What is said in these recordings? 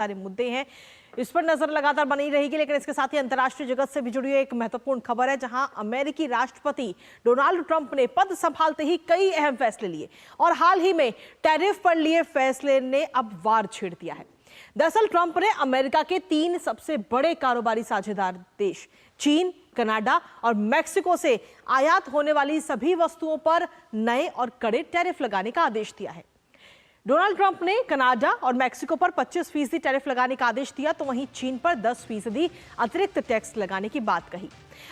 सारे मुद्दे हैं, इस पर नजर लगातार बनी रहेगी। लेकिन इसके साथ ही अंतर्राष्ट्रीय जगत से भी जुड़ी एक महत्वपूर्ण खबर है, जहां अमेरिकी राष्ट्रपति डोनाल्ड ट्रंप ने पद संभालते ही कई अहम फैसले लिए और हाल ही में टैरिफ पर लिए फैसले ने अब वार छेड़ दिया है। दरअसल ट्रंप ने अमेरिका के 3 सबसे बड़े कारोबारी साझेदार देश चीन, कनाडा और मैक्सिको से आयात होने वाली सभी वस्तुओं पर नए और कड़े टैरिफ लगाने का आदेश दिया है। डोनाल्ड ट्रंप ने कनाडा और मैक्सिको पर 25% टैरिफ लगाने का आदेश दिया, तो वहीं चीन पर 10% अतिरिक्त टैक्स लगाने की बात कही।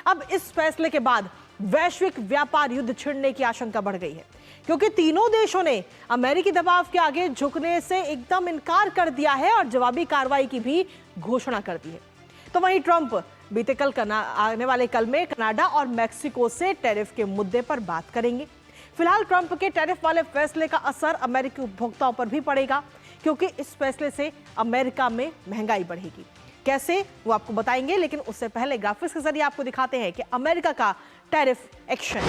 अब इस फैसले के बाद वैश्विक व्यापार युद्ध छिड़ने की आशंका बढ़ गई है, क्योंकि तीनों देशों ने अमेरिकी दबाव के आगे झुकने से एकदम इनकार कर दिया है और जवाबी कार्रवाई की भी घोषणा कर दी है। तो वहीं ट्रंप बीते कल आने वाले कल में कनाडा और मैक्सिको से टैरिफ के मुद्दे पर बात करेंगे। फिलहाल ट्रंप के टैरिफ वाले फैसले का असर अमेरिकी उपभोक्ताओं पर भी पड़ेगा, क्योंकि इस फैसले से अमेरिका में महंगाई बढ़ेगी। कैसे, वो आपको बताएंगे, लेकिन उससे पहले ग्राफिक्स के जरिए आपको दिखाते हैं कि अमेरिका का टैरिफ एक्शन।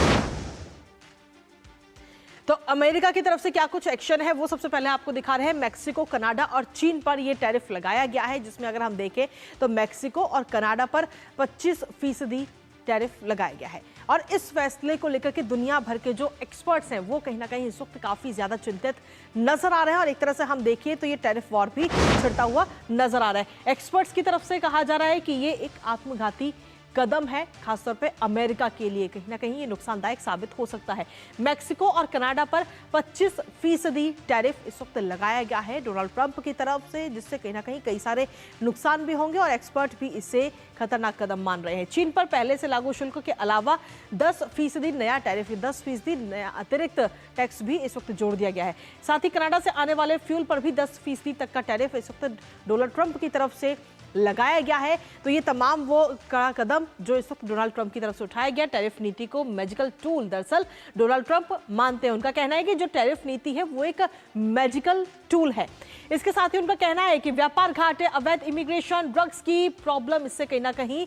तो अमेरिका की तरफ से क्या कुछ एक्शन है वो सबसे पहले आपको दिखा रहे हैं। मैक्सिको, कनाडा और चीन पर यह टैरिफ लगाया गया है, जिसमें अगर हम देखें तो मैक्सिको और कनाडा पर 25% टैरिफ लगाया गया है। और इस फैसले को लेकर के दुनिया भर के जो एक्सपर्ट्स हैं वो कहीं ना कहीं इस वक्त काफी ज्यादा चिंतित नजर आ रहे हैं, और एक तरह से हम देखिए तो ये टैरिफ वॉर भी छिड़ता हुआ नजर आ रहा है। एक्सपर्ट्स की तरफ से कहा जा रहा है कि ये एक आत्मघाती कदम है, खासतौर पे अमेरिका के लिए कहीं ना कहीं ये नुकसानदायक साबित हो सकता है। मैक्सिको और कनाडा पर 25% टैरिफ इस वक्त लगाया गया है डोनाल्ड ट्रंप की तरफ से, जिससे कहीं ना कहीं कई सारे नुकसान भी होंगे और एक्सपर्ट भी इसे खतरनाक कदम मान रहे हैं। चीन पर पहले से लागू शुल्क के अलावा 10% नया टैरिफ, 10% नया अतिरिक्त टैक्स भी इस वक्त जोड़ दिया गया है। साथ ही कनाडा से आने वाले फ्यूल पर भी 10% तक का टैरिफ इस वक्त डोनाल्ड ट्रंप की तरफ से लगाया गया है। तो ये तमाम वो कड़ा कदम जो इस वक्त डोनाल्ड ट्रंप की तरफ से उठाया गया। टैरिफ नीति को मैजिकल टूल दरअसल डोनाल्ड ट्रंप मानते हैं। उनका कहना है कि जो टैरिफ नीति है वो एक मैजिकल टूल है। इसके साथ ही उनका कहना है कि व्यापार घाटे, अवैध इमिग्रेशन, ड्रग्स की प्रॉब्लम इससे कहीं ना कहीं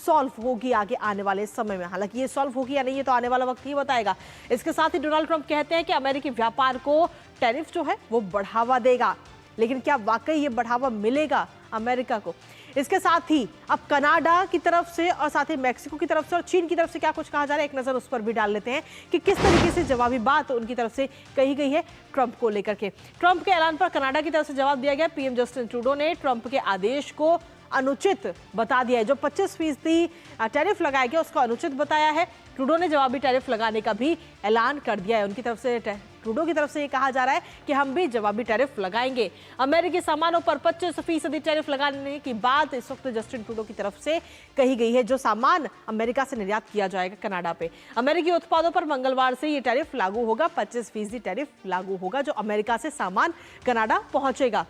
सॉल्व होगी आगे आने वाले समय में। हालांकि ये सॉल्व होगी या नहीं ये तो आने वाला वक्त ही बताएगा। इसके साथ ही डोनाल्ड ट्रंप कहते हैं कि अमेरिकी व्यापार को टैरिफ जो है वो बढ़ावा देगा, लेकिन क्या वाकई ये बढ़ावा मिलेगा अमेरिका को? इसके साथ ही अब कनाडा की तरफ से और साथ ही मैक्सिको की तरफ से और चीन की तरफ से क्या कुछ कहा जा रहा है, एक नजर उस पर भी डाल लेते हैं कि किस तरीके से जवाबी बात उनकी तरफ से कही गई है ट्रंप को लेकर के। ट्रंप के ऐलान पर कनाडा की तरफ से जवाब दिया गया। पीएम जस्टिन ट्रूडो ने ट्रंप के आदेश को अनुचित बता दिया है। जो 25% टैरिफ लगाया गया उसको अनुचित बताया है। ट्रूडो ने जवाबी टैरिफ लगाने का भी ऐलान कर दिया है। उनकी तरफ से ट्रूडो की तरफ से ये कहा जा रहा है कि हम भी जवाबी टैरिफ लगाएंगे। अमेरिकी सामानों पर 25% टैरिफ लगाने की बात इस वक्त जस्टिन ट्रूडो की तरफ से कही गई है। जो सामान अमेरिका से निर्यात किया जाएगा कनाडा पे, अमेरिकी उत्पादों पर मंगलवार से ये टैरिफ लागू होगा। 25% टैरिफ लागू होगा जो अमेरिका से सामान कनाडा पहुंचेगा।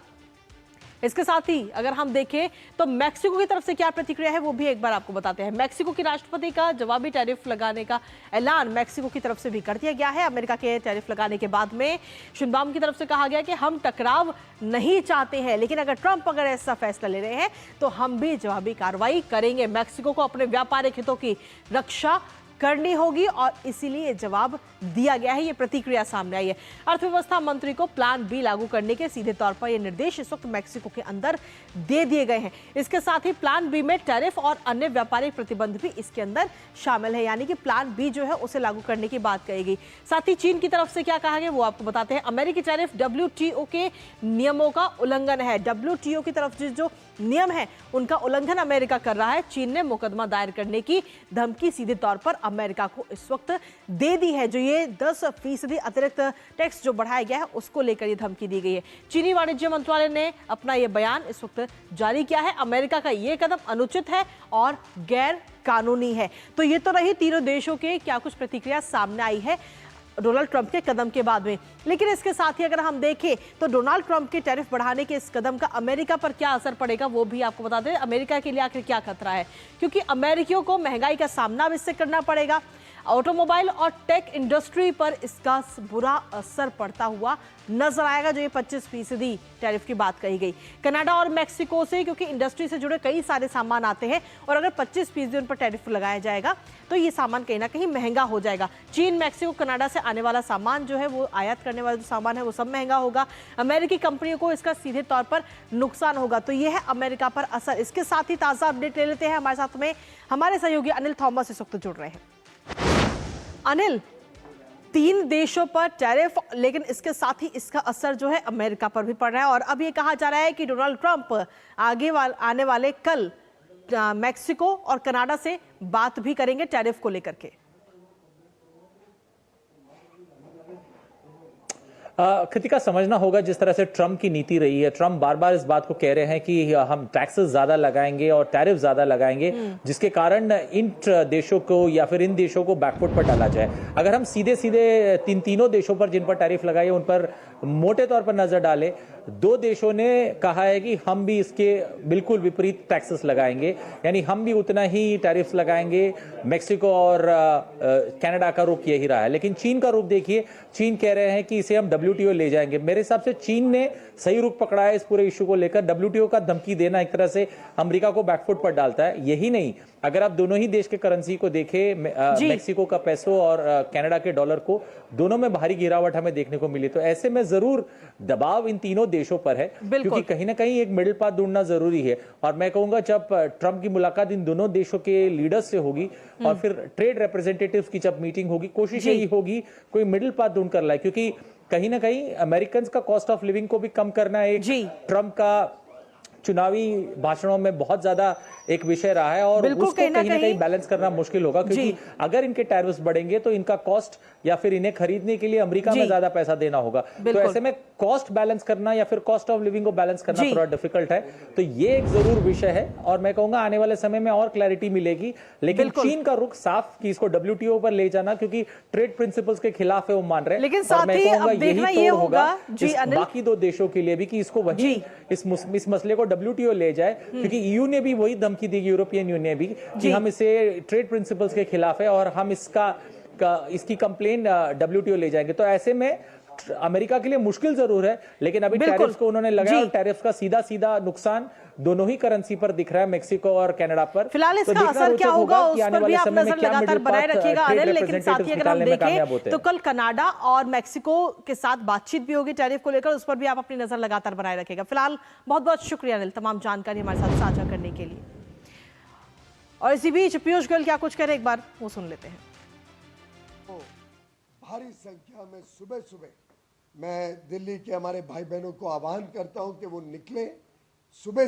इसके साथ ही अगर हम देखें तो मैक्सिको की तरफ से क्या प्रतिक्रिया है वो भी एक बार आपको बताते हैं। मैक्सिको की राष्ट्रपति का जवाबी टैरिफ लगाने का ऐलान मैक्सिको की तरफ से भी कर दिया गया है। अमेरिका के टैरिफ लगाने के बाद में शुनबाम की तरफ से कहा गया कि हम टकराव नहीं चाहते हैं, लेकिन अगर ऐसा फैसला ले रहे हैं तो हम भी जवाबी कार्रवाई करेंगे। मैक्सिको को अपने व्यापारिक हितों की रक्षा करनी होगी और इसीलिए जवाब दिया गया है। ये प्रतिक्रिया सामने आई है। अर्थव्यवस्था मंत्री को प्लान बी लागू करने के सीधे तौर पर ये निर्देश इस वक्त मैक्सिको के अंदर दे दिए गए हैं। इसके साथ ही प्लान बी में टैरिफ और अन्य व्यापारिक प्रतिबंध भी इसके अंदर शामिल है, यानी कि प्लान बी जो है उसे लागू करने की बात कही गई। साथ ही चीन की तरफ से क्या कहा गया वो आपको बताते हैं। अमेरिकी टैरिफ WTO के नियमों का उल्लंघन है। WTO की तरफ जो नियम है उनका उल्लंघन अमेरिका कर रहा है। चीन ने मुकदमा दायर करने की धमकी सीधे तौर पर अमेरिका को इस वक्त दे दी है। जो ये 10% अतिरिक्त टैक्स जो बढ़ाया गया है उसको लेकर ये धमकी दी गई है। चीनी वाणिज्य मंत्रालय ने अपना ये बयान इस वक्त जारी किया है। अमेरिका का ये कदम अनुचित है और गैर कानूनी है। तो ये तो रही तीनों देशों के क्या कुछ प्रतिक्रिया सामने आई है डोनाल्ड ट्रंप के कदम के बाद में। लेकिन इसके साथ ही अगर हम देखें तो डोनाल्ड ट्रंप के टैरिफ बढ़ाने के इस कदम का अमेरिका पर क्या असर पड़ेगा वो भी आपको बता दें। अमेरिका के लिए आखिर क्या खतरा है, क्योंकि अमेरिकियों को महंगाई का सामना अब इससे करना पड़ेगा। ऑटोमोबाइल और टेक इंडस्ट्री पर इसका बुरा असर पड़ता हुआ नजर आएगा, जो ये 25% टैरिफ की बात कही गई कनाडा और मेक्सिको से, क्योंकि इंडस्ट्री से जुड़े कई सारे सामान आते हैं और अगर 25% उन पर टैरिफ लगाया जाएगा तो ये सामान कहीं ना कहीं महंगा हो जाएगा। चीन, मेक्सिको, कनाडा से आने वाला सामान जो है वो आयात करने वाला जो सामान है वो सब महंगा होगा। अमेरिकी कंपनियों को इसका सीधे तौर पर नुकसान होगा। तो ये है अमेरिका पर असर। इसके साथ ही ताजा अपडेट ले लेते हैं, हमारे साथ में हमारे सहयोगी अनिल थॉमस इस वक्त जुड़ रहे हैं। अनिल, 3 देशों पर टैरिफ, लेकिन इसके साथ ही इसका असर जो है अमेरिका पर भी पड़ रहा है और अब ये कहा जा रहा है कि डोनाल्ड ट्रंप आने वाले कल मेक्सिको और कनाडा से बात भी करेंगे टैरिफ को लेकर के। कृतिका, समझना होगा जिस तरह से ट्रंप की नीति रही है। ट्रंप बार बार इस बात को कह रहे हैं कि हम टैक्सेस ज्यादा लगाएंगे और टैरिफ ज्यादा लगाएंगे, जिसके कारण इन देशों को या फिर इन देशों को बैकफुट पर डाला जाए। अगर हम सीधे सीधे तीनों देशों पर जिन पर टैरिफ लगाए उन पर मोटे तौर पर नजर डालें, 2 देशों ने कहा है कि हम भी इसके बिल्कुल विपरीत टैक्सेस लगाएंगे, यानी हम भी उतना ही टैरिफ्स लगाएंगे। मेक्सिको और कनाडा का रुख यही रहा है, लेकिन चीन का रुख देखिए। चीन कह रहे हैं कि इसे हम WTO ले जाएंगे। मेरे हिसाब से चीन ने सही रुख पकड़ा है इस पूरे इश्यू को लेकर। WTO का धमकी देना एक तरह से अमेरिका को बैकफुट पर डालता है। यही नहीं, अगर आप दोनों ही देश के करेंसी को देखें, मेक्सिको का पेसो और कनाडा के डॉलर को, दोनों में भारी गिरावट हमें देखने को मिली। तो ऐसे में जरूर दबाव इन तीनों देशों पर है, क्योंकि कहीं ना कहीं एक मिडिल पाथ ढूंढना जरूरी है। और मैं कहूंगा जब ट्रंप की मुलाकात इन दोनों देशों के लीडर्स से होगी और फिर ट्रेड रिप्रेजेंटेटिव्स की जब मीटिंग होगी, कोशिश यही होगी कोई मिडिल पाथ ढूंढ कर लाए, क्योंकि कहीं ना कहीं अमेरिकन का कॉस्ट ऑफ लिविंग को भी कम करना एक ट्रंप का चुनावी भाषणों में बहुत ज्यादा एक विषय रहा है और उसको कहीं ना कहीं बैलेंस करना मुश्किल होगा, क्योंकि अगर इनके टैरिफ्स बढ़ेंगे तो इनका कॉस्ट या फिर इन्हें खरीदने के लिए अमेरिका में ज्यादा पैसा देना होगा। तो ऐसे में कॉस्ट बैलेंस करना या फिर कॉस्ट ऑफ लिविंग को बैलेंस करना थोड़ा डिफिकल्ट है। तो ये एक जरूर विषय है और मैं कहूंगा आने वाले समय में और क्लैरिटी मिलेगी। लेकिन चीन का रुख साफ कि इसको WTO पर ले जाना, क्योंकि ट्रेड प्रिंसिपल्स के खिलाफ है, वो मान रहे हैं। लेकिन साथ ही अब देखना ये होगा बाकी 2 देशों के लिए भी कि इसको वही इस मसले को WTO ले जाए, क्योंकि EU ने भी वही धमकी दी, यूरोपियन यूनियन ने भी, कि हम इसे ट्रेड प्रिंसिपल्स के खिलाफ है और हम इसकी कंप्लेन WTO ले जाएंगे। तो ऐसे में अमेरिका के लिए मुश्किल जरूर है, लेकिन अभी टैरिफ्स को उन्होंने लगाया और टैरिफ्स का सीधा सीधा नुकसान दोनों ही करेंसी पर दिख रहा है, मेक्सिको और कनाडा पर। फिलहाल इसका असर क्या होगा उस पर भी आप नजर लगातार बनाए रखिएगा अनिल। लेकिन साथ ही अगर हम देखें तो कल कनाडा और मेक्सिको के साथ बातचीत भी होगी टैरिफ को लेकर, उस पर भी आप अपनी नजर लगातार बनाए रखिएगा। फिलहाल बहुत बहुत शुक्रिया अनिल, तमाम जानकारी हमारे साथ साझा करने के लिए। और इसी बीच पीयूष गोयल क्या कुछ करे, एक बार वो सुन लेते हैं। भारी संख्या में सुबह सुबह मैं दिल्ली के हमारे भाई बहनों को आह्वान करता हूं कि वो निकले सुबह